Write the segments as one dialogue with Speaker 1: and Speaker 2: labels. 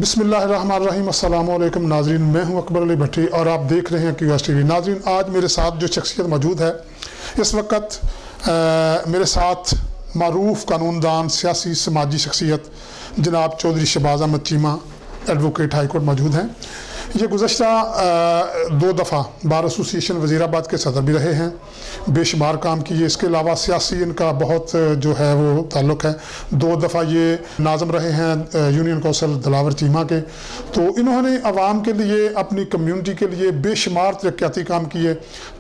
Speaker 1: बिस्मिल्लाहिर्रहमानिर्रहीम। अस्सलाम वालेकुम नाजरीन, मैं हूं अकबर अली भट्टी और आप देख रहे हैं QS TV। नाजरीन, आज मेरे साथ जो शख्सियत मौजूद है इस वक्त मेरे साथ मारूफ कानूनदान, सियासी समाजी शख्सियत जनाब Chaudhry Shahbaz Ahmad Cheema advocate high court मौजूद हैं। ये गुज़श्ता 2 दफ़ा बार एसोसिएशन वज़ीराबाद के सदर भी रहे हैं, बेशुमार काम किए। इसके अलावा सियासी इनका बहुत जो है वो ताल्लुक़ है। 2 दफ़ा ये नाज़म रहे हैं यूनियन कौंसिल दिलावर चीमा के। तो इन्होंने आवाम के लिए, अपनी कम्यूनिटी के लिए बेशुमार तरक्याती काम किए।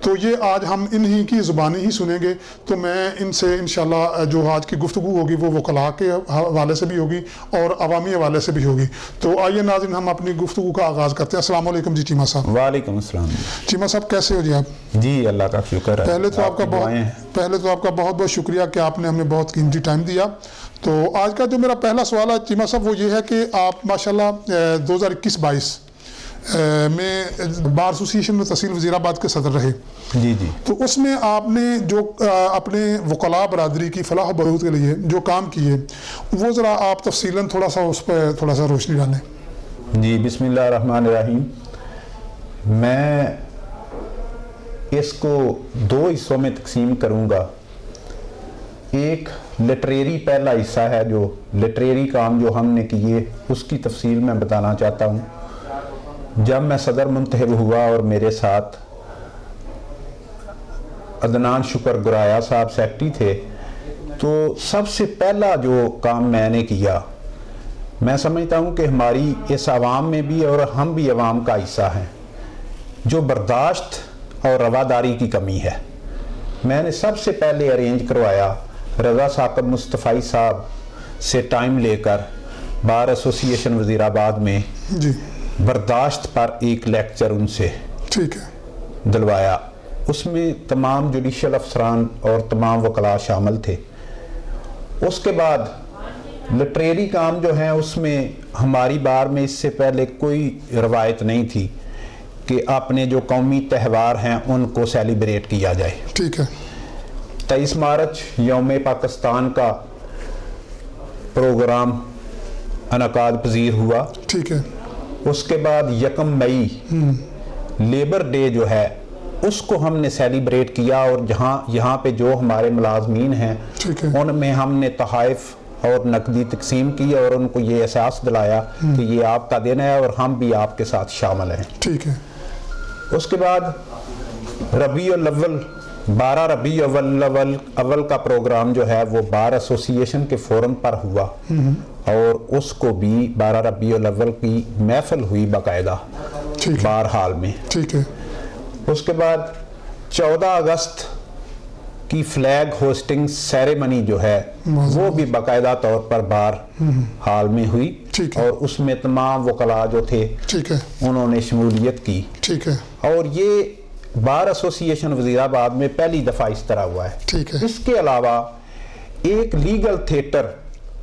Speaker 1: तो ये आज हम इन्हीं की ज़ुबानी ही सुनेंगे। तो मैं इनसे इंशाल्लाह जो आज की गुफ्तगू होगी वो वकला के हवाले से भी होगी और अवामी हवाले से भी होगी। तो आइए नाज़रीन, हम अपनी गुफ्तगू का आगाज़ करते हैं। अस्सलाम वालेकुम जी चीमा साहब।
Speaker 2: वालेकुम अस्सलाम।
Speaker 1: चीमा साहब कैसे हो जी आप?
Speaker 2: जी अल्लाह का शुक्र है।
Speaker 1: पहले तो आपका बहुत बहुत शुक्रिया कि आपने हमें बहुत कीमती टाइम दिया। तो आज का जो मेरा पहला सवाल है चीमा साहब वो ये है कि आप माशाल्लाह 2021-22 में बार एसोसिएशन में तहसील वज़ीराबाद के सदर रहे।
Speaker 2: जी जी।
Speaker 1: तो उसमें आपने जो अपने वकला बरादरी की फलाह बरूद के लिए जो काम किए वो ज़रा आप तफसीलन थोड़ा सा उस पर थोड़ा सा रोशनी डालें।
Speaker 2: जी बिस्मिल्लाहिर्रहमानिर्रहीम। मैं इसको 2 हिस्सों में तकसीम करूँगा। एक लिटरेरी पहला हिस्सा है, जो लिटरेरी काम जो हमने किए उसकी तफसील मैं बताना चाहता हूँ। जब मैं सदर मुंतखब हुआ और मेरे साथ अदनान शुक्र गुराया साहब सेक्रेटरी थे, तो सबसे पहला जो काम मैंने किया, मैं समझता हूँ कि हमारी इस आवाम में भी और हम भी आवाम का हिस्सा हैं, जो बर्दाश्त और रवादारी की कमी है। मैंने सबसे पहले अरेंज करवाया रज़ा साकब मुस्तफ़ाई साहब से टाइम लेकर बार एसोसिएशन वज़ीराबाद में
Speaker 1: जी
Speaker 2: बर्दाश्त पर एक लेक्चर उनसे
Speaker 1: ठीक है
Speaker 2: दिलवाया। उसमें तमाम जुडिशल अफसरान और तमाम वकला शामिल थे। उसके बाद लिटरेरी काम जो है उसमें हमारी बार में इससे पहले कोई रवायत नहीं थी कि अपने जो कौमी त्यौहार हैं उनको सेलिब्रेट किया जाए।
Speaker 1: ठीक है।
Speaker 2: 23 मार्च यौम पाकिस्तान का प्रोग्राम अनकाद पजीर हुआ।
Speaker 1: ठीक है।
Speaker 2: उसके बाद 1 मई लेबर डे जो है उसको हमने सेलिब्रेट किया, और यहाँ पे जो हमारे मुलाजमीन हैं उनमें हमने तोहफ़ और नकदी तकसीम की और उनको ये एहसास दिलाया कि ये आपका दिन है और हम भी आपके साथ शामिल हैं।
Speaker 1: ठीक है। उसके
Speaker 2: बाद रबीउल अव्वल 12 रबीउल अव्वल का प्रोग्राम जो है वो बार एसोसिएशन के फोरम पर हुआ, और उसको भी 12 रबीउल अव्वल की महफिल हुई बाकायदा बार हाल में।
Speaker 1: ठीक है।
Speaker 2: उसके बाद 14 अगस्त की फ्लैग होस्टिंग सेरेमनी जो है वो भी बाकायदा तौर पर बार हाल में हुई, और उसमें तमाम वकला जो थे उन्होंने शमूलियत की।
Speaker 1: ठीक है।
Speaker 2: और ये बार एसोसिएशन वज़ीराबाद में पहली दफ़ा इस तरह हुआ है।
Speaker 1: ठीक है।
Speaker 2: इसके अलावा एक लीगल थिएटर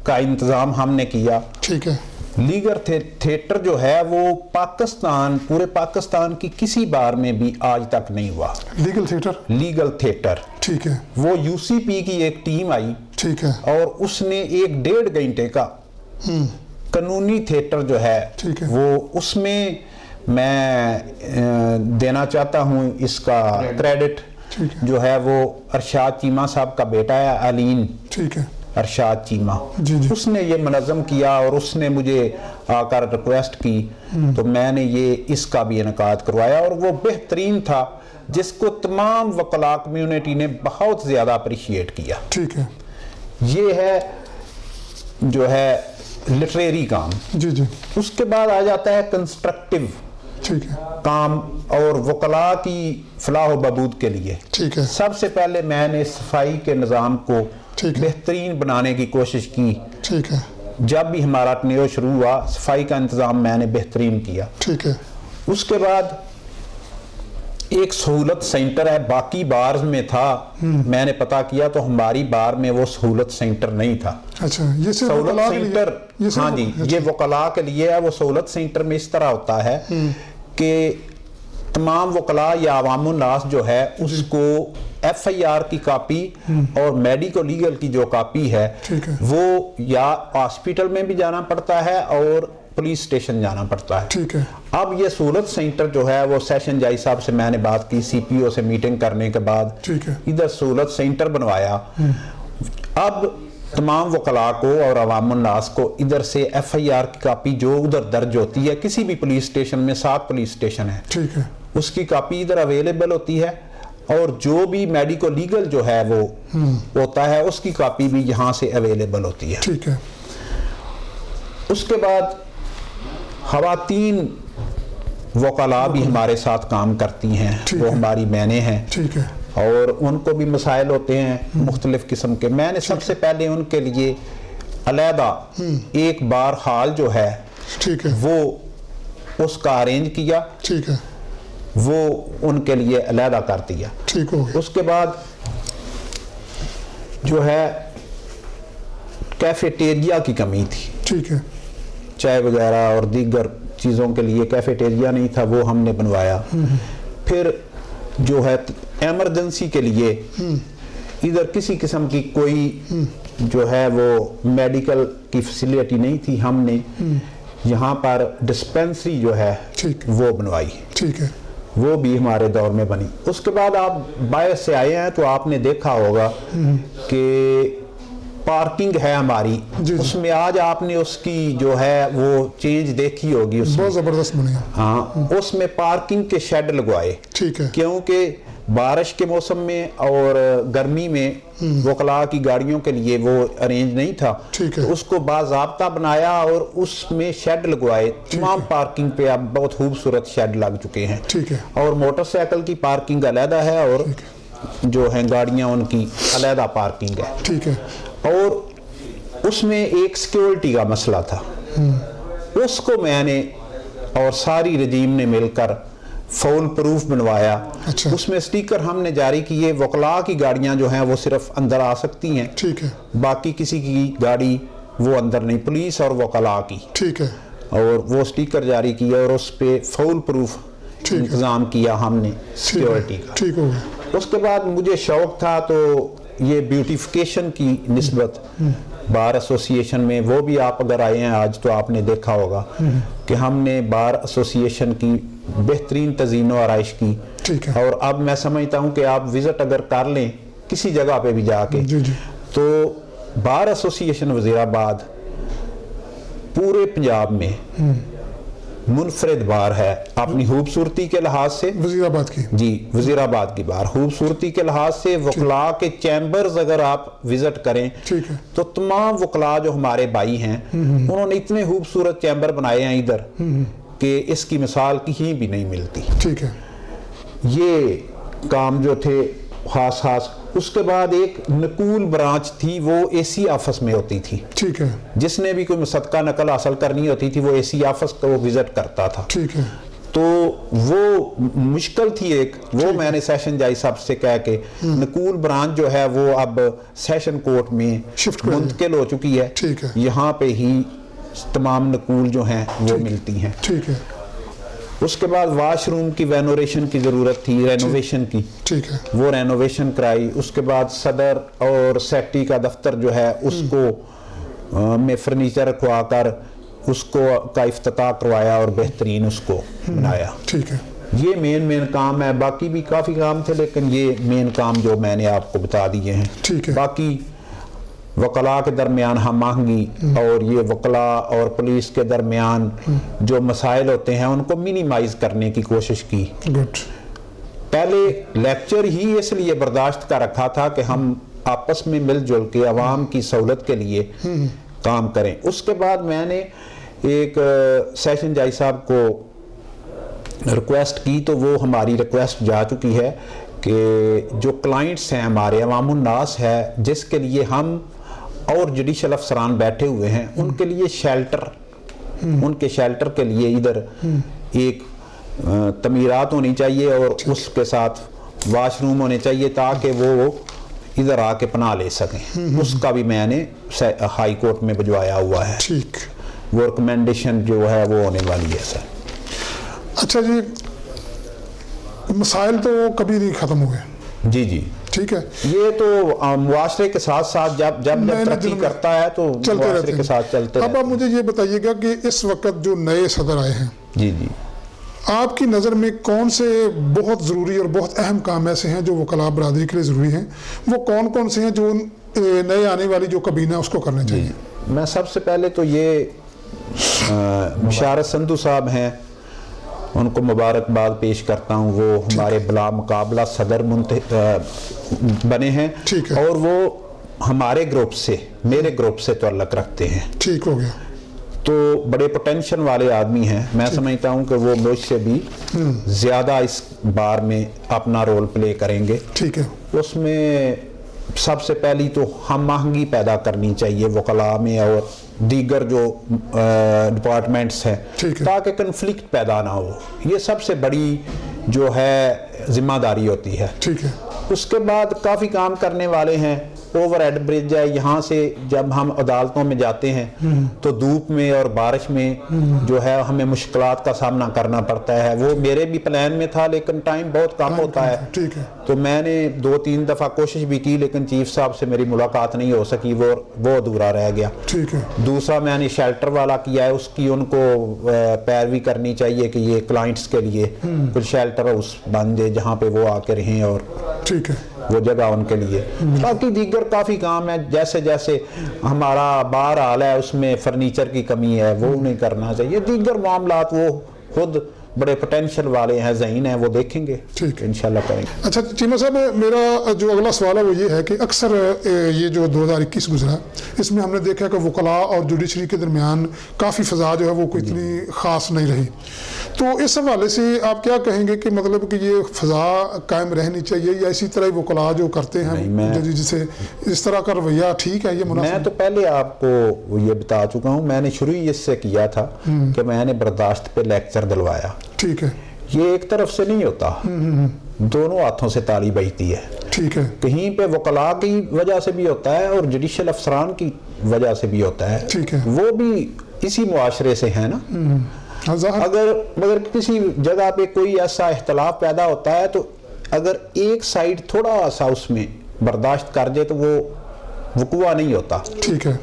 Speaker 2: का इंतज़ाम हमने किया।
Speaker 1: ठीक है।
Speaker 2: लीगल थिएटर जो है वो पूरे पाकिस्तान की किसी बार में भी आज तक नहीं हुआ। लीगल थिएटर
Speaker 1: ठीक है।
Speaker 2: वो UCP की एक टीम आई।
Speaker 1: ठीक है।
Speaker 2: और उसने 1-1.5 घंटे का कानूनी थिएटर जो है वो, उसमें मैं देना चाहता हूँ इसका क्रेडिट जो है वो अरशाद चीमा साहब का बेटा है अलीन।
Speaker 1: ठीक है।
Speaker 2: अरशाद चीमा
Speaker 1: जी।
Speaker 2: उसने ये मुनज़्ज़म किया और उसने मुझे आकर रिक्वेस्ट की, तो मैंने ये इसका भी इनकाद करवाया, और वो बेहतरीन था जिसको तमाम वकला कम्यूनिटी ने बहुत ज़्यादा अप्रिशिएट किया।
Speaker 1: ठीक है।
Speaker 2: ये है जो है लिटरेरी काम।
Speaker 1: जी।
Speaker 2: उसके बाद आ जाता है कंस्ट्रक्टिव काम और वकला की फलाह व बहबूद के लिए।
Speaker 1: ठीक है।
Speaker 2: सबसे पहले मैंने सफाई के निज़ाम को बेहतरीन बनाने की कोशिश की।
Speaker 1: ठीक है।
Speaker 2: जब भी हमारा टर्न्योर शुरू हुआ सफाई का इंतज़ाम मैंने बेहतरीन किया।
Speaker 1: ठीक है।
Speaker 2: उसके बाद एक सहूलत सेंटर है, बाकी बार्स में था, मैंने पता किया तो हमारी बार में वो सहूलत सेंटर नहीं था।
Speaker 1: अच्छा, ये
Speaker 2: सहूलत सेंटर, हाँ जी, ये वकला के लिए है। वो सहूलत सेंटर में इस तरह होता है कि तमाम वकला या अवामुन नास जो है उसको FIR की कापी और मेडिको लीगल की जो कापी है वो या हॉस्पिटल में भी जाना पड़ता है और पुलिस स्टेशन जाना पड़ता है।
Speaker 1: ठीक है।
Speaker 2: अब ये सहूलत सेंटर जो है वो सेशन जज साहब से मैंने बात की, CPO से मीटिंग करने के बाद
Speaker 1: ठीक है।
Speaker 2: इधर सहूलत सेंटर बनवाया। अब तमाम वकला को और अवामुन्नास को इधर से FIR की कापी जो उधर दर्ज होती है, किसी भी पुलिस स्टेशन में 7 पुलिस स्टेशन है,
Speaker 1: ठीक है,
Speaker 2: उसकी कापी इधर अवेलेबल होती है, और जो भी मेडिको लीगल जो है वो होता है उसकी कापी भी यहाँ से अवेलेबल होती है।
Speaker 1: ठीक है।
Speaker 2: उसके बाद खवातीन वकला भी हमारे साथ काम करती हैं, वो हमारी बहनें हैं,
Speaker 1: ठीक है,
Speaker 2: और उनको भी मसाइल होते हैं मुख्तलिफ किस्म के। मैंने सबसे पहले उनके लिए अलहदा एक बार हाल जो है,
Speaker 1: ठीक है,
Speaker 2: वो उसका अरेंज किया,
Speaker 1: ठीक है,
Speaker 2: वो उनके लिए अलहदा कर दिया।
Speaker 1: ठीक हो गया।
Speaker 2: उसके बाद जो है कैफेटेरिया की कमी थी,
Speaker 1: ठीक है,
Speaker 2: चाय वगैरह और दीगर चीज़ों के लिए कैफेटेरिया नहीं था, वो हमने बनवाया। फिर जो है एमरजेंसी के लिए इधर किसी किस्म की कोई जो है वो मेडिकल की फैसिलिटी नहीं थी, हमने यहाँ पर डिस्पेंसरी जो है
Speaker 1: ठीक
Speaker 2: वो बनवाई,
Speaker 1: ठीक है,
Speaker 2: वो भी हमारे दौर में बनी। उसके बाद आप बाहर से आए हैं तो आपने देखा होगा कि पार्किंग है हमारी, उसमें आज आपने उसकी जो है वो चेंज देखी होगी, उसमें
Speaker 1: बहुत ज़बरदस्त बनी है।
Speaker 2: हाँ, उसमें पार्किंग के शेड लगवाए,
Speaker 1: ठीक है,
Speaker 2: क्योंकि बारिश के मौसम में और गर्मी में वकला की गाड़ियों के लिए वो अरेंज नहीं था,
Speaker 1: ठीक है,
Speaker 2: तो उसको बाज़ाब्ता बनाया और उसमें शेड लगवाए। तमाम पार्किंग पे अब बहुत खूबसूरत शेड लग चुके हैं,
Speaker 1: ठीक है,
Speaker 2: और मोटरसाइकिल की पार्किंग अलहदा है और जो है गाड़ियां उनकी अलहदा पार्किंग है,
Speaker 1: ठीक है,
Speaker 2: और उसमें एक सिक्योरिटी का मसला था, उसको मैंने और सारी रजीम ने मिलकर फुल प्रूफ बनवाया।
Speaker 1: अच्छा।
Speaker 2: उसमें स्टिकर हमने जारी किए, वकला की गाड़ियां जो हैं वो सिर्फ अंदर आ सकती हैं,
Speaker 1: ठीक है,
Speaker 2: बाकी किसी की गाड़ी वो अंदर नहीं, पुलिस और वकला की,
Speaker 1: ठीक है,
Speaker 2: और वो स्टिकर जारी किया और उस पे फुल प्रूफ इंतजाम किया हमने सिक्योरिटी का।
Speaker 1: ठीक हो गया।
Speaker 2: उसके बाद मुझे शौक था तो ये ब्यूटिफिकेशन की निस्बत बार एसोसिएशन में, वो भी आप अगर आए हैं आज तो आपने देखा होगा कि हमने बार एसोसिएशन की बेहतरीन तज़ीन व आराइश की,
Speaker 1: ठीक है,
Speaker 2: और अब मैं समझता हूँ कि आप विजिट अगर कर लें किसी जगह पे भी जाके,
Speaker 1: जी जी,
Speaker 2: तो बार एसोसिएशन वज़ीराबाद पूरे पंजाब में मुनफरिद बार है अपनी खूबसूरती के लिहाज से।
Speaker 1: वजीराबाद की,
Speaker 2: जी, वजीराबाद की बार खूबसूरती के लिहाज से, वकला के चैम्बर्स अगर आप विजिट करें,
Speaker 1: ठीक है,
Speaker 2: तो तमाम वकला जो हमारे भाई हैं उन्होंने इतने खूबसूरत चैम्बर बनाए हैं इधर कि इसकी मिसाल कहीं भी नहीं मिलती।
Speaker 1: ठीक है,
Speaker 2: ये काम जो थे खास खास। उसके बाद एक नकूल ब्रांच थी, वो AC ऑफिस में होती थी,
Speaker 1: ठीक है,
Speaker 2: जिसने भी कोई मुसद्दका नकल हासिल करनी होती थी वो AC ऑफिस को विजिट करता था।
Speaker 1: ठीक है,
Speaker 2: तो वो मुश्किल थी एक, वो मैंने सेशन जज साहब से कह के नकूल ब्रांच जो है वो अब सेशन कोर्ट में
Speaker 1: शिफ्ट
Speaker 2: मुंतकिल हो चुकी है।
Speaker 1: ठीक है,
Speaker 2: यहाँ पे ही तमाम नकूल जो हैं वो मिलती हैं।
Speaker 1: ठीक है,
Speaker 2: उसके बाद वाशरूम की रेनोवेशन की ज़रूरत थी, रेनोवेशन की,
Speaker 1: ठीक है,
Speaker 2: वो रेनोवेशन कराई। उसके बाद सदर और सेक्रेटरी का दफ्तर जो है उसको में फर्नीचर रखवा कर उसको का इफ्तिताह करवाया और बेहतरीन उसको बनाया।
Speaker 1: ठीक है,
Speaker 2: ये मेन काम है, बाकी भी काफ़ी काम थे लेकिन ये मेन काम जो मैंने आपको बता दिए हैं।
Speaker 1: ठीक है,
Speaker 2: बाकी वकला के दरमियान हम आहंगी और ये वकला और पुलिस के दरमियान जो मसाइल होते हैं उनको मिनिमाइज करने की कोशिश की।
Speaker 1: गुड।
Speaker 2: पहले लेक्चर ही इसलिए बर्दाश्त कर रखा था कि हम आपस में मिलजुल के आवाम की सहूलत के लिए काम करें। उसके बाद मैंने एक सेशन जज साहब को रिक्वेस्ट की, तो वो हमारी रिक्वेस्ट जा चुकी है कि जो क्लाइंट्स हैं हमारे अवामुन्नास है जिसके लिए हम और जुडिशल अफसरान बैठे हुए हैं, उनके लिए शेल्टर, उनके शेल्टर के लिए इधर एक तमीरात होनी चाहिए और उसके साथ वाशरूम होने चाहिए ताकि वो इधर आके पनाह ले सकें। उसका भी मैंने हाई कोर्ट में भिजवाया हुआ है।
Speaker 1: ठीक,
Speaker 2: वो रिकमेंडेशन जो है वो होने वाली है सर।
Speaker 1: अच्छा जी, मसाइल तो कभी नहीं ख़त्म हुए।
Speaker 2: जी जी,
Speaker 1: ٹھیک ہے.
Speaker 2: یہ تو معاشرے کے ساتھ ساتھ جب ترقی کرتا ہے تو معاشرے کے ساتھ چلتے
Speaker 1: اب آپ مجھے یہ بتائیے گا کہ اس وقت جو نئے صدر آئے ہیں،
Speaker 2: جی جی،
Speaker 1: آپ کی نظر میں کون سے بہت ضروری اور بہت اہم کام ایسے ہیں جو وکلاء برادری کے لیے ضروری ہیں؟ وہ کون کون سے ہیں جو نئے آنے والی جو کابینہ ہے اس کو کرنے چاہیے؟
Speaker 2: میں سب سے پہلے تو یہ بشارت سندھو صاحب ہیں، ان کو مبارکباد پیش کرتا ہوں. وہ ہمارے بلا مقابلہ صدر بنے ہیں اور وہ ہمارے گروپ سے، میرے گروپ سے تعلق رکھتے ہیں.
Speaker 1: ٹھیک ہو گیا.
Speaker 2: تو بڑے پوٹینشل والے آدمی ہیں. میں سمجھتا ہوں کہ وہ مجھ سے بھی زیادہ اس بار میں اپنا رول پلے کریں گے.
Speaker 1: ٹھیک ہے.
Speaker 2: اس میں سب سے پہلی تو ہم آہنگی پیدا کرنی چاہیے وکلاء میں اور دیگر جو ڈپارٹمنٹس ہیں، تاکہ کنفلکٹ پیدا نہ ہو. یہ سب سے بڑی جو ہے ذمہ داری ہوتی ہے.
Speaker 1: ٹھیک ہے.
Speaker 2: اس کے بعد کافی کام کرنے والے ہیں. اوور ہیڈ برج ہے، یہاں سے جب ہم عدالتوں میں جاتے ہیں تو دھوپ میں اور بارش میں جو ہے ہمیں مشکلات کا سامنا کرنا پڑتا ہے. وہ میرے بھی پلان میں تھا لیکن ٹائم بہت کم ہوتا ہے.
Speaker 1: ٹھیک ہے.
Speaker 2: تو میں نے 2-3 دفعہ کوشش بھی کی لیکن چیف صاحب سے میری ملاقات نہیں ہو سکی، وہ ادھورا رہ گیا.
Speaker 1: ٹھیک ہے.
Speaker 2: دوسرا میں نے شیلٹر والا کیا ہے، اس کی ان کو پیروی کرنی چاہیے کہ یہ کلائنٹس کے لیے کچھ شیلٹر ہاؤس بن جائے جہاں پہ وہ آ کے رہیں، اور
Speaker 1: ٹھیک ہے
Speaker 2: وہ جگہ ان کے لیے. باقی دیگر کافی کام ہے، جیسے ہمارا بار حال ہے اس میں فرنیچر کی کمی ہے، وہ نہیں کرنا چاہیے. دیگر معاملات وہ خود بڑے پوٹینشل والے ہیں، ذہین ہیں، وہ دیکھیں گے، انشاءاللہ کریں گے.
Speaker 1: اچھا چیمہ صاحب، میرا جو اگلا سوال ہے وہ یہ ہے کہ اکثر یہ جو 2021 گزرا اس میں ہم نے دیکھا کہ وکلاء اور جوڈیشری کے درمیان کافی فضا جو ہے وہ کوئی اتنی خاص نہیں رہی. تو اس حوالے سے آپ کیا کہیں گے کہ مطلب کہ یہ فضا قائم رہنی چاہیے یا اسی طرح ہی وکلاء جو کرتے ہیں جسے اس طرح کا رویہ ٹھیک ہے؟ یہ مناسب؟
Speaker 2: میں تو پہلے آپ کو یہ بتا چکا ہوں، میں نے شروع ہی اس سے کیا تھا کہ میں نے برداشت پہ لیکچر دلوایا.
Speaker 1: ٹھیک ہے.
Speaker 2: یہ ایک طرف سے نہیں ہوتا، دونوں ہاتھوں سے تالی بجتی ہے.
Speaker 1: ٹھیک ہے. کہیں
Speaker 2: پہ وکلاء کی وجہ سے بھی ہوتا ہے اور جوڈیشل افسران کی وجہ سے بھی ہوتا ہے.
Speaker 1: ٹھیک ہے.
Speaker 2: وہ بھی اسی معاشرے سے ہیں نا. اگر کسی جگہ پہ کوئی ایسا اختلاف پیدا ہوتا ہے تو اگر ایک سائیڈ تھوڑا سا اس میں برداشت کر دے تو وہ وقوع نہیں ہوتا.
Speaker 1: ٹھیک ہے.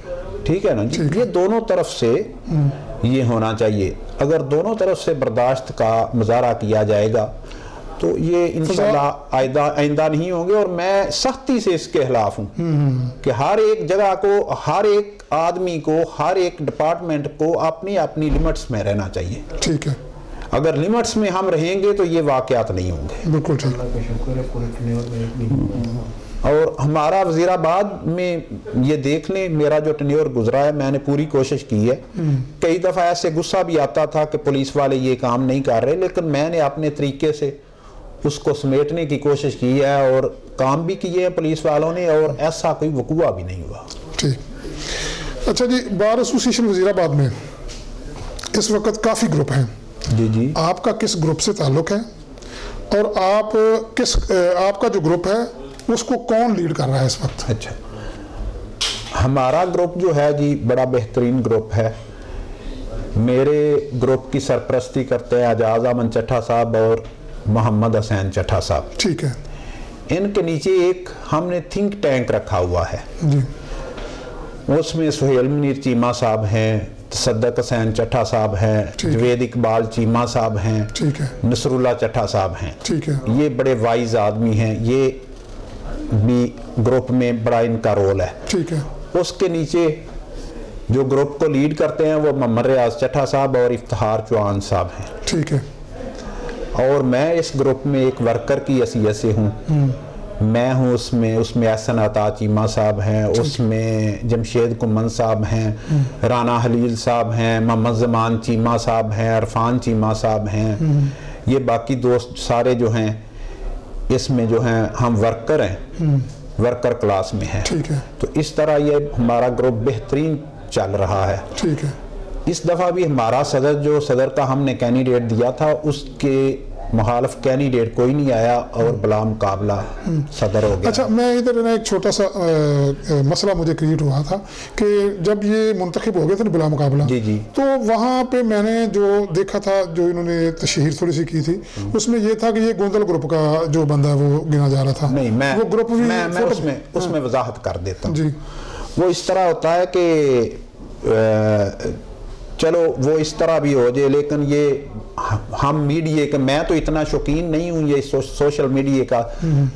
Speaker 2: ٹھیک ہے نا جی. یہ دونوں طرف سے یہ ہونا چاہیے. اگر دونوں طرف سے برداشت کا مظاہرہ کیا جائے گا تو یہ انشاءاللہ آئندہ نہیں ہوں گے. اور میں سختی سے اس کے خلاف ہوں کہ ہر ایک جگہ کو، ہر ایک آدمی کو، ہر ایک ڈپارٹمنٹ کو اپنی اپنی لیمٹس میں رہنا چاہیے.
Speaker 1: ٹھیک ہے.
Speaker 2: اگر لیمٹس میں ہم رہیں گے تو یہ واقعات نہیں ہوں گے.
Speaker 1: بالکل ٹھیک.
Speaker 2: اور ہمارا وزیر آباد میں یہ دیکھ لیں، میرا جو ٹینیور گزرا ہے میں نے پوری کوشش کی ہے. کئی دفعہ ایسے غصہ بھی آتا تھا کہ پولیس والے یہ کام نہیں کر رہے، لیکن میں نے اپنے طریقے سے اس کو سمیٹنے کی کوشش کی ہے اور کام بھی کیے ہیں پولیس والوں نے، اور ایسا کوئی وقوع بھی نہیں ہوا.
Speaker 1: ٹھیک. اچھا جی، بار ایسوسیشن وزیر آباد میں اس وقت کافی گروپ ہیں.
Speaker 2: جی.
Speaker 1: آپ کا کس گروپ سے تعلق ہے اور آپ کا جو گروپ ہے اس کو کون لیڈ کر رہا ہے اس وقت؟
Speaker 2: اچھا، ہمارا گروپ جو ہے جی بڑا بہترین گروپ ہے. میرے گروپ کی سرپرستی کرتے ہیں اعجاز احمد چٹھا صاحب اور محمد حسین چٹھا صاحب.
Speaker 1: ٹھیک ہے.
Speaker 2: ان کے نیچے ایک ہم نے تھنک ٹینک رکھا ہوا ہے
Speaker 1: جی.
Speaker 2: اس میں سہیل منیر چیمہ صاحب ہیں، تصدق حسین چٹھا صاحب ہیں، جوید اقبال چیمہ صاحب ہیں، نصر اللہ چٹھا صاحب ہیں.
Speaker 1: ٹھیک ہے.
Speaker 2: یہ بڑے وائز آدمی ہیں، یہ بھی گروپ میں بڑا ان کا رول ہے.
Speaker 1: ٹھیک ہے.
Speaker 2: اس کے نیچے جو گروپ کو لیڈ کرتے ہیں وہ محمد ریاض چٹھا صاحب اور افتخار چوہان صاحب ہیں.
Speaker 1: ٹھیک ہے.
Speaker 2: اور میں اس گروپ میں ایک ورکر کی حیثیت سے ہوں. میں ہوں اس میں احسن عطا چیمہ صاحب ہیں، اس میں جمشید کمن صاحب ہیں، رانا حلیل صاحب ہیں، محمد زمان چیمہ صاحب ہیں، عرفان چیمہ صاحب ہیں. یہ باقی دوست سارے جو ہیں اس میں جو ہیں ہم ورکر ہیں، ورکر کلاس میں ہیں.
Speaker 1: ٹھیک ہے.
Speaker 2: تو اس طرح یہ ہمارا گروپ بہترین چل رہا ہے.
Speaker 1: ٹھیک ہے.
Speaker 2: اس دفعہ بھی ہمارا صدر کا ہم نے کینڈیڈیٹ دیا تھا، اس کے मुखालिफ कैंडिडेट कोई नहीं आया और बला मुकाबला सदर हो गया।
Speaker 1: अच्छा, मैं इधर ना एक छोटा सा मसला मुझे क्रिएट हुआ था कि जब ये मुंतखब हो गए थे ना बिला मुकाबला,
Speaker 2: जी जी,
Speaker 1: तो वहाँ पे मैंने जो देखा था, जो इन्होंने तशहीर थोड़ी सी की थी, उसमें ये था कि ये गोंदल ग्रुप का जो बंदा है वो गिना जा रहा था।
Speaker 2: नहीं, मैं
Speaker 1: वो ग्रुप भी
Speaker 2: मैं उसमें वजाहत कर देता हूँ
Speaker 1: जी।
Speaker 2: वो इस तरह होता है कि चलो वो इस तरह भी हो जाए, लेकिन ये हम मीडिया के, मैं तो इतना शौकीन नहीं हूँ ये सोशल मीडिया का।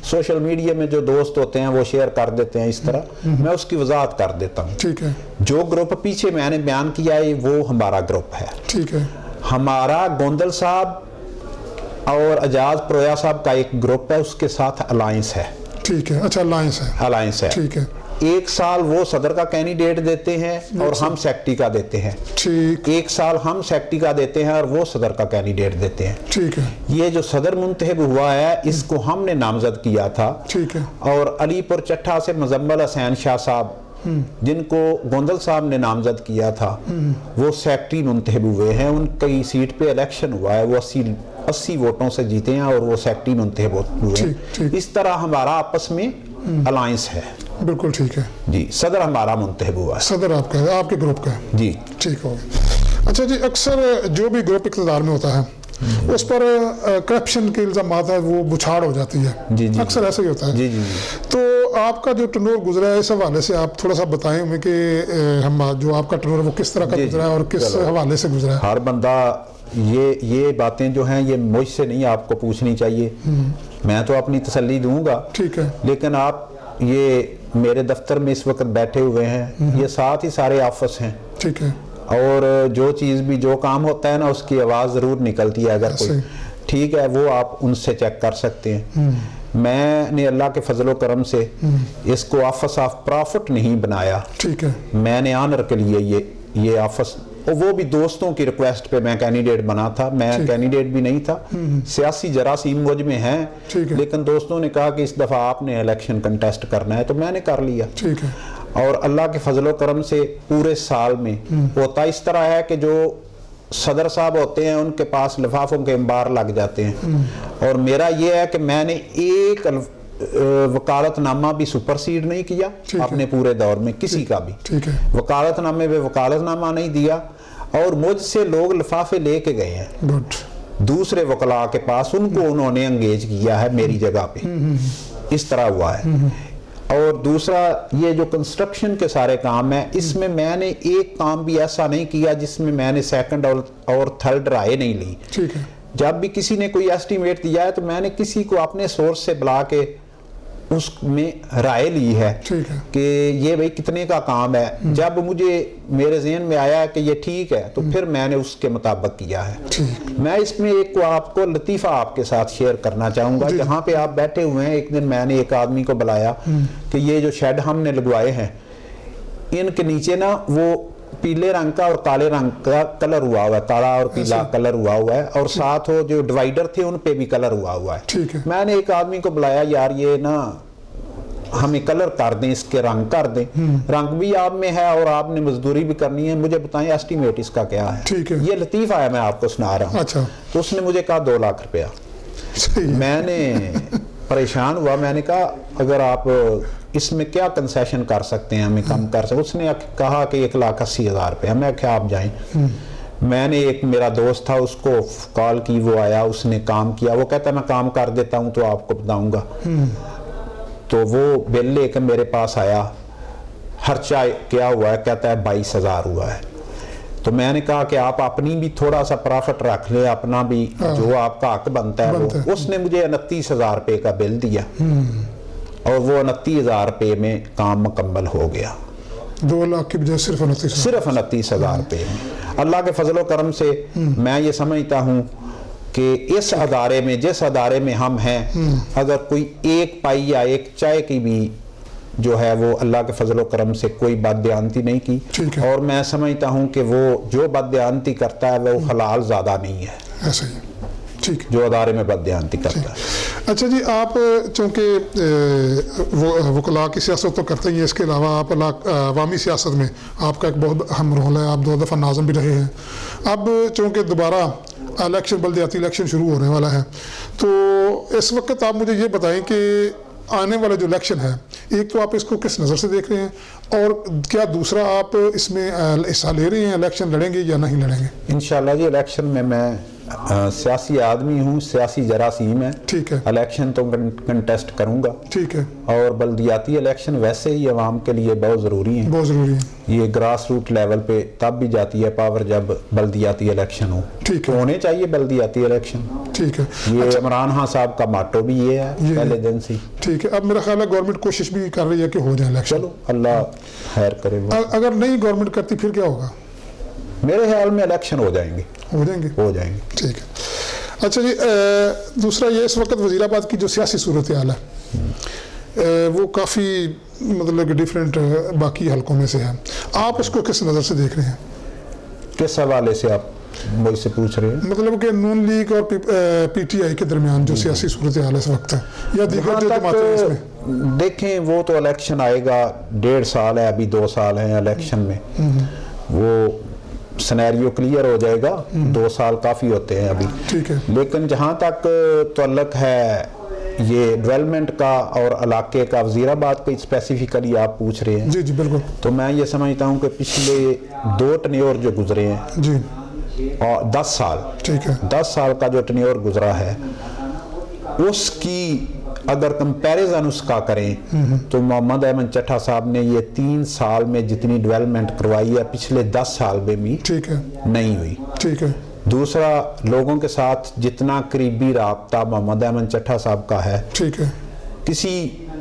Speaker 2: सोशल मीडिया में जो दोस्त होते हैं वो शेयर कर देते हैं इस तरह, मैं उसकी वजाहत कर देता हूँ।
Speaker 1: ठीक है।
Speaker 2: जो ग्रुप पीछे मैंने बयान किया है वो हमारा ग्रुप है।
Speaker 1: ठीक है।
Speaker 2: हमारा गोंदल साहब और एजाज प्रोया साहब का एक ग्रुप है, उसके साथ अलायंस है।
Speaker 1: ठीक है। अच्छा, अलायंस है। ठीक है।
Speaker 2: एक साल वो सदर का कैंडिडेट देते हैं और हम सेक्रेटरी का देते हैं।
Speaker 1: ठीक।
Speaker 2: एक साल हम सेक्रेटरी का देते हैं और वो सदर का कैंडिडेट देते हैं।
Speaker 1: ठीक है।
Speaker 2: ये जो सदर मुंतखब हुआ है इसको हमने नामजद किया था।
Speaker 1: ठीक है।
Speaker 2: और अलीपुर चट्ठा से मुजम्मल हसैन शाह साहब, जिनको गोंदल साहब ने नामजद किया था, वो सेक्रेटरी मुंतखब हुए हैं। उनकी सीट पे इलेक्शन हुआ है, वो 80 वोटों से जीते हैं और वो सेक्रेटरी मुंतखब हुए हैं। इस तरह हमारा आपस में अलायंस है।
Speaker 1: बिल्कुल ठीक है
Speaker 2: जी। सदर हमारा मुंतखब हुआ है।
Speaker 1: सदर आपका है, आपके ग्रुप का है
Speaker 2: जी।
Speaker 1: ठीक हो। अच्छा जी, अक्सर जो भी ग्रुप इक़्तिदार में होता है उस पर करप्शन के इल्ज़ामात है वो बुछाड़ हो जाती है।
Speaker 2: जी जी,
Speaker 1: अक्सर ऐसा ही होता है।
Speaker 2: जी जी।
Speaker 1: तो आपका जो टर्नओवर गुजरा है इस हवाले से आप थोड़ा सा बताएं हमें कि हम जो आपका टर्नओवर वो किस तरह का गुजरा है और किस हवाले से गुजरा है।
Speaker 2: हर बंदा ये बातें जो हैं ये मुझसे नहीं आपको पूछनी चाहिए, मैं तो अपनी तसल्ली दूंगा।
Speaker 1: ठीक है।
Speaker 2: लेकिन आप ये मेरे दफ्तर में इस वक्त बैठे हुए हैं, ये साथ ही सारे ऑफिस हैं।
Speaker 1: ठीक है।
Speaker 2: और जो चीज़ भी जो काम होता है ना उसकी आवाज़ ज़रूर निकलती है अगर कोई, ठीक है, वो आप उनसे चेक कर सकते हैं। मैंने अल्लाह के फजलो करम से इसको ऑफिस ऑफ प्रॉफिट नहीं बनाया। ठीक है। मैंने ऑनर के लिए ये ऑफिस, और वो भी दोस्तों की रिक्वेस्ट पे मैं कैंडिडेट बना था। मैं कैंडिडेट भी नहीं था, सियासी जरासीम मुझ में है, लेकिन दोस्तों ने कहा कि इस दफ़ा आपने इलेक्शन कंटेस्ट करना है तो मैंने कर लिया। ठीक है। और अल्लाह के फजलो करम से पूरे साल में होता इस तरह है कि जो सदर साहब होते हैं उनके पास लिफाफों के अंबार लग जाते हैं, और मेरा ये है कि मैंने एक वकालतनामा भी सुपरसीड नहीं किया अपने पूरे दौर में किसी का भी। ठीक है। वकालतनामे पे वकालतनामा नहीं दिया, और मुझसे लोग लिफाफे लेके गए हैं दूसरे वकला के पास, उनको उन्होंने एंगेज किया है मेरी जगह पे। इस तरह हुआ है। और दूसरा, ये जो कंस्ट्रक्शन के सारे काम है इसमें मैंने एक काम भी ऐसा नहीं किया जिसमें मैंने सेकंड और थर्ड राय नहीं ली। ठीक है। जब भी किसी ने कोई एस्टीमेट दिया है तो मैंने किसी को अपने सोर्स से बुला के उसमें राय ली है कि ये भाई कितने का काम है। जब मुझे मेरे ज़हन में आया कि ये ठीक है तो फिर मैंने उसके मुताबिक किया है। मैं इसमें एक आपको लतीफ़ा आपके साथ शेयर करना चाहूँगा। जहाँ पे आप बैठे हुए हैं, एक दिन मैंने एक आदमी को बुलाया कि ये जो शेड हमने लगवाए हैं इनके नीचे ना वो पीले रंग का और काले रंग का कलर हुआ है, काला और पीला कलर हुआ है, और साथ वो जो डिवाइडर थे उन पे भी कलर हुआ है। ठीक है। मैंने एक आदमी को बुलाया, यार ये ना हमें कलर कर दें, इसके रंग कर दें, रंग भी आप में है और आपने मजदूरी भी करनी है, मुझे बताएं एस्टीमेट इसका क्या है। ठीक है। ये लतीफ़ा है, मैं आपको सुना रहा हूँ। अच्छा। तो उसने मुझे कहा 2 लाख रुपया। मैंने परेशान हुआ, मैंने कहा अगर आप इसमें क्या कंसेशन कर सकते हैं, हमें कम कर सकते। उसने कहा कि 1,80,000 रुपया। मैं क्या आप जाएं। मैंने एक मेरा दोस्त था उसको कॉल की, वो आया, उसने काम किया। वो कहता मैं काम कर देता हूँ तो आपको बताऊंगा। तो वो बिल लेकर मेरे पास आया, खर्चा क्या हुआ है, कहता है 22,000 हुआ है। तो मैंने कहा कि आप अपनी भी थोड़ा सा प्रॉफिट रख ले, अपना भी जो आपका हक बनता है वो। उसने मुझे 29,000 रुपये का बिल दिया और वो 29,000 रुपये में काम मुकम्मल हो गया।
Speaker 1: 2 लाख की बजाय सिर्फ
Speaker 2: 29,000 रुपये में। अल्लाह के फजलो करम से मैं ये समझता हूँ कि इस अदारे में, जिस अदारे में हम हैं, अगर कोई एक पाई या एक चाय की भी जो है वो अल्लाह के फजलो करम से कोई बददयानती नहीं की, और मैं समझता हूँ कि वो जो बददयानती करता है वो हलाल ज़्यादा नहीं है।
Speaker 1: ऐसा ही ठीक, जो
Speaker 2: अदारे में बददयानती करता है।
Speaker 1: अच्छा जी, आप चूँकि वकला की सियासत तो करते ही हैं, इसके अलावा आप अवामी सियासत में आपका एक बहुत अहम रोल है। आप 2 दफ़ा नाज़िम भी रहे हैं। अब चूँकि दोबारा इलेक्शन, बल्दियाती इलेक्शन शुरू होने वाला है, तो इस वक्त आप मुझे ये बताएं कि आने वाला जो इलेक्शन है, एक तो आप इसको किस नज़र से देख रहे हैं, और क्या दूसरा आप इसमें हिस्सा ले रहे हैं, इलेक्शन लड़ेंगे या नहीं लड़ेंगे?
Speaker 2: इंशाल्लाह जी इलेक्शन में मैं सियासी आदमी हूँ, सियासी जरासीम है,
Speaker 1: ठीक है,
Speaker 2: इलेक्शन तो कंटेस्ट करूँगा,
Speaker 1: ठीक है,
Speaker 2: और बल्दियाती इलेक्शन वैसे ही अवाम के लिए बहुत ज़रूरी है,
Speaker 1: बहुत ज़रूरी है।
Speaker 2: ये ग्रास रूट लेवल पे तब भी जाती है पावर जब बल्दियाती इलेक्शन हो,
Speaker 1: ठीक है,
Speaker 2: तो होने चाहिए बल्दियाती इलेक्शन,
Speaker 1: ठीक है।
Speaker 2: ये इमरान खान साहब का माटो भी ये है पहले दिन से।
Speaker 1: ठीक है, अब मेरा ख्याल है गवर्नमेंट कोशिश भी कर रही है कि हो जाए इलेक्शन।
Speaker 2: चलो अल्लाह खैर करे।
Speaker 1: अगर नहीं गवर्नमेंट करती फिर क्या होगा?
Speaker 2: मेरे ख्याल में इलेक्शन हो जाएंगे,
Speaker 1: हो जाएंगे,
Speaker 2: हो जाएंगे।
Speaker 1: ठीक है। अच्छा जी, दूसरा ये इस वक्त वज़ीराबाद की जो सियासी सूरत हाल है वो काफ़ी मतलब डिफरेंट बाकी हलकों में से है, आप उसको किस नज़र से देख रहे हैं?
Speaker 2: किस हवाले से आप मुझसे पूछ रहे हैं?
Speaker 1: मतलब कि नून लीग और पीटीआई के दरमियान जो सियासी सूरत हाल है इस वक्त है, या दीगर जो जमातें हैं इसमें?
Speaker 2: देखें, वो तो इलेक्शन आएगा, 1.5 साल है, अभी 2 साल हैं इलेक्शन में, वो सिनेरियो क्लियर हो जाएगा, 2 साल काफ़ी होते हैं अभी,
Speaker 1: ठीक है।
Speaker 2: लेकिन जहाँ तक तअल्लुक है ये डेवलपमेंट का और इलाके का, वज़ीराबाद को स्पेसिफिकली आप पूछ रहे हैं,
Speaker 1: जी जी बिल्कुल,
Speaker 2: तो मैं ये समझता हूँ कि पिछले 2 टन्योर जो गुजरे हैं
Speaker 1: जी,
Speaker 2: और 10 साल,
Speaker 1: ठीक है,
Speaker 2: 10 साल का जो टन्योर गुजरा है, उसकी अगर कंपैरिजन उसका करें तो मोहम्मद अहमद चट्टा साहब ने ये 3 साल में जितनी डेवलपमेंट करवाई है पिछले 10 साल में भी
Speaker 1: ठीक है,
Speaker 2: नहीं हुई।
Speaker 1: ठीक है।
Speaker 2: दूसरा, लोगों के साथ जितना करीबी राब्ता मोहम्मद अहमद चट्टा साहब का है, ठीक है, किसी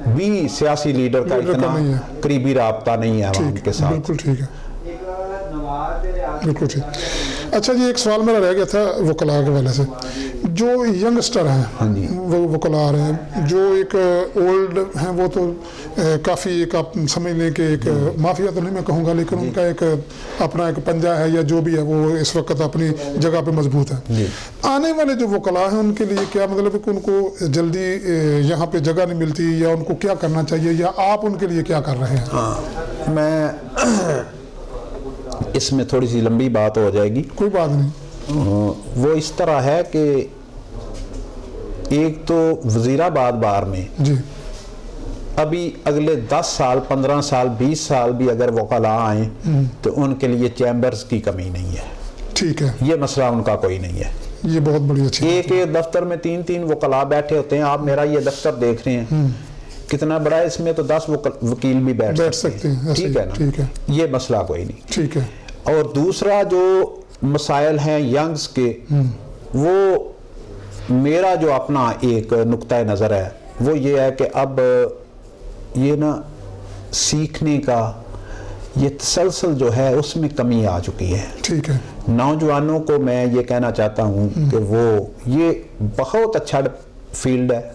Speaker 2: भी सियासी लीडर का इतना करीबी राब्ता नहीं है आवाम के साथ।
Speaker 1: बिल्कुल ठीक है, बिल्कुल ठीक। अच्छा जी, एक सवाल मेरा रह गया था वकला के वाले से, जो यंगस्टर हैं,
Speaker 2: हाँ जी,
Speaker 1: वो वकला आ रहे हैं, जो एक ओल्ड हैं, वो तो काफ़ी एक आप समझ लें कि एक माफिया तो नहीं मैं कहूँगा, लेकिन उनका एक अपना एक पंजा है या जो भी है, वो इस वक्त अपनी जगह पे मजबूत है। आने वाले जो वकला हैं उनके लिए क्या मतलब कि उनको जल्दी यहाँ पे जगह नहीं मिलती, या उनको क्या करना चाहिए, या आप उनके लिए क्या कर रहे हैं?
Speaker 2: हाँ, मैं इसमें थोड़ी सी लंबी बात हो जाएगी,
Speaker 1: कोई बात नहीं।
Speaker 2: वो इस तरह है कि एक तो वज़ीराबाद बार में
Speaker 1: जी
Speaker 2: अभी अगले 10 साल, 15 साल, 20 साल भी अगर वकला आए तो उनके लिए चैम्बर्स की कमी नहीं है,
Speaker 1: ठीक है,
Speaker 2: ये मसला उनका कोई नहीं है।
Speaker 1: ये बहुत बड़ी अच्छी
Speaker 2: एक दफ्तर में 3-3 वकला बैठे होते हैं, आप मेरा ये दफ्तर देख रहे हैं कितना बड़ा है, इसमें तो 10 वकील भी बैठ सकते हैं, ठीक है ना, ठीक है, ये मसला कोई नहीं, ठीक है। और दूसरा जो मसाइल हैं यंग्स के, वो मेरा जो अपना एक नुक्ता नज़र है वो ये है कि अब ये ना सीखने का ये तसलसल जो है उसमें कमी आ चुकी है, ठीक है। नौजवानों को मैं ये कहना चाहता हूँ कि वो ये बहुत अच्छा फील्ड है,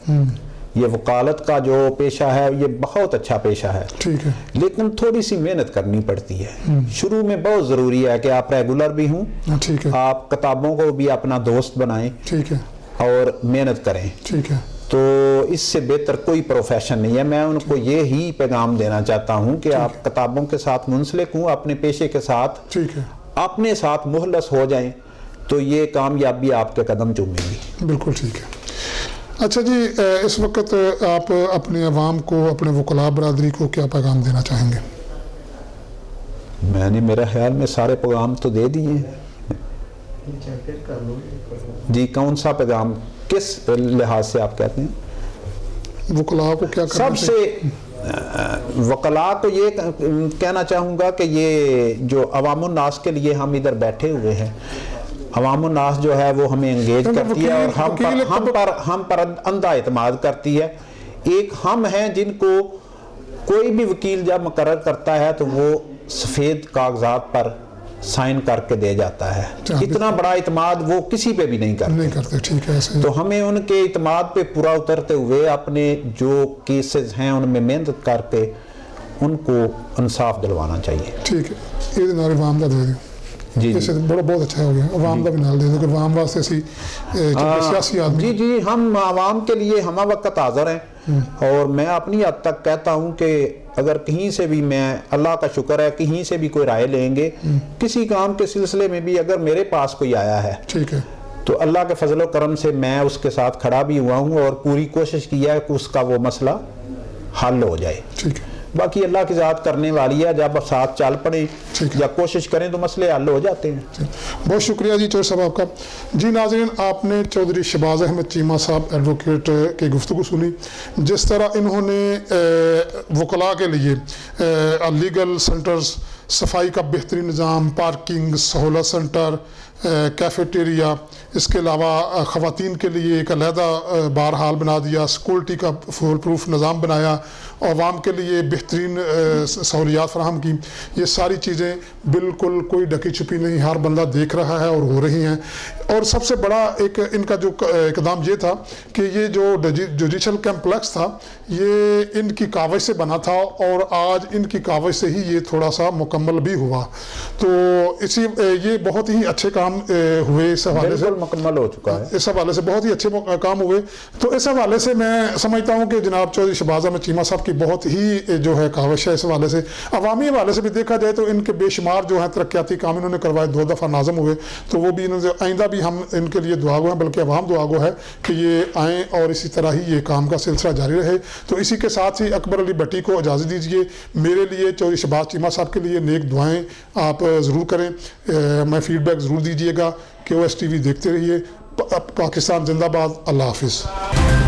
Speaker 2: ये वकालत का जो पेशा है ये बहुत अच्छा पेशा है, ठीक है, लेकिन थोड़ी सी मेहनत करनी पड़ती है। शुरू में बहुत ज़रूरी है कि आप रेगुलर भी हों, ठीक है, आप किताबों को भी अपना दोस्त बनाएं, ठीक है, और मेहनत करें, ठीक है। तो इससे बेहतर कोई प्रोफेशन नहीं है। मैं उनको ये ही पैगाम देना चाहता हूँ कि आप किताबों के साथ मुंसलिक हों, अपने पेशे के साथ, ठीक है, अपने साथ मुखलस हो जाएं, तो ये कामयाबी आपके कदम चूमेगी। बिल्कुल ठीक है।
Speaker 1: अच्छा जी, इस वक्त आप अपने अवाम को, अपने वकला बरादरी को क्या पैगाम देना चाहेंगे?
Speaker 2: मैंने मेरा ख्याल में सारे पैगाम तो दे दिए जी। कौन सा पैगाम, किस लिहाज से आप कहते हैं?
Speaker 1: वकला को क्या करना
Speaker 2: सबसे वकला को ये कहना चाहूँगा कि ये जो अवामुन नास के लिए हम इधर बैठे हुए हैं, अवामुन नास जो है वो हमें एंगेज करती है और हम पर अंधा एतमाद करती है। एक हम हैं जिनको कोई भी वकील जब मुकर्रर करता है तो वो सफ़ेद कागजात पर साइन करके दे जाता है, इतना बड़ा इत्माद वो किसी पे भी नहीं करते, ठीक है। तो हमें उनके इत्माद पे पूरा उतरते हुए अपने जो केसेस हैं उनमें मेहनत करके उनको इंसाफ दिलवाना चाहिए, ठीक है।
Speaker 1: ये नारे वाम का दे दो जी, बड़ा बहुत अच्छा हो गया। अवाम का भी नाल दे दो कि अवाम वास्ते सियासी आदमी
Speaker 2: जी जी, हम अवाम के लिए हम वक्त हाज़िर हैं। और मैं अपनी हद तक कहता हूँ कि अगर कहीं से भी, मैं अल्लाह का शुक्र है, कहीं से भी कोई राय लेंगे किसी काम के सिलसिले में भी, अगर मेरे पास कोई आया है, ठीक है, تو اللہ کے فضل و کرم سے میں اس کے ساتھ کھڑا بھی ہوا ہوں اور پوری کوشش کیا ہے کہ اس کا وہ مسئلہ حل ہو جائے.
Speaker 1: ٹھیک ہے.
Speaker 2: باقی اللہ کی ذات کرنے والی ہے, جب ساتھ چل پڑیں یا کوشش کریں تو مسئلے حل ہو جاتے ہیں.
Speaker 1: بہت شکریہ جی چودھری صاحب آپ کا. جی ناظرین, آپ نے چودھری شہباز احمد چیمہ صاحب ایڈوکیٹ کی گفتگو سنی, جس طرح انہوں نے وکلاء کے لیے لیگل سینٹرز, صفائی کا بہترین نظام, پارکنگ سہولت سینٹر, کیفیٹیریا, اس کے علاوہ خواتین کے لیے ایک علیحدہ بار حال بنا دیا, سیکورٹی کا فول پروف نظام بنایا, عوام کے لیے بہترین سہولیات فراہم کی. یہ ساری چیزیں بالکل کوئی ڈکی چھپی نہیں, ہر بندہ دیکھ رہا ہے اور ہو رہی ہیں. اور سب سے بڑا ایک ان کا جو اقدام یہ تھا کہ یہ جو جوڈیشل کمپلیکس تھا یہ ان کی کاوش سے بنا تھا, اور آج ان کی کاوش سے ہی یہ تھوڑا سا مکمل بھی ہوا. تو یہ بہت ہی اچھے کام ہوئے اس حوالے سے,
Speaker 2: مکمل ہو چکا ہے.
Speaker 1: اس حوالے سے بہت ہی اچھے کام ہوئے. تو اس حوالے سے میں سمجھتا ہوں کہ جناب چودھری شہباز احمد چیمہ صاحب کی بہت ہی جو ہے کاوش ہے اس حوالے سے. عوامی حوالے سے بھی دیکھا جائے تو ان کے بے شمار جو ہیں ترقیاتی کام انہوں نے کروائے, 2 دفعہ ناظم ہوئے, تو وہ بھی آئندہ بھی ہم ان کے لیے دعا گو ہیں, بلکہ عوام دعا گو ہے کہ یہ آئیں اور اسی طرح ہی یہ کام کا سلسلہ جاری رہے. تو اسی کے ساتھ ہی اکبر علی بھٹی کو اجازت دیجیے. میرے لیے چودھری شہباز چیمہ صاحب کے لیے نیک دعائیں آپ ضرور کریں, میں فیڈ بیک ضرور دیجیے گا. QS TV دیکھتے رہیے. پاکستان زندہ باد. اللہ حافظ.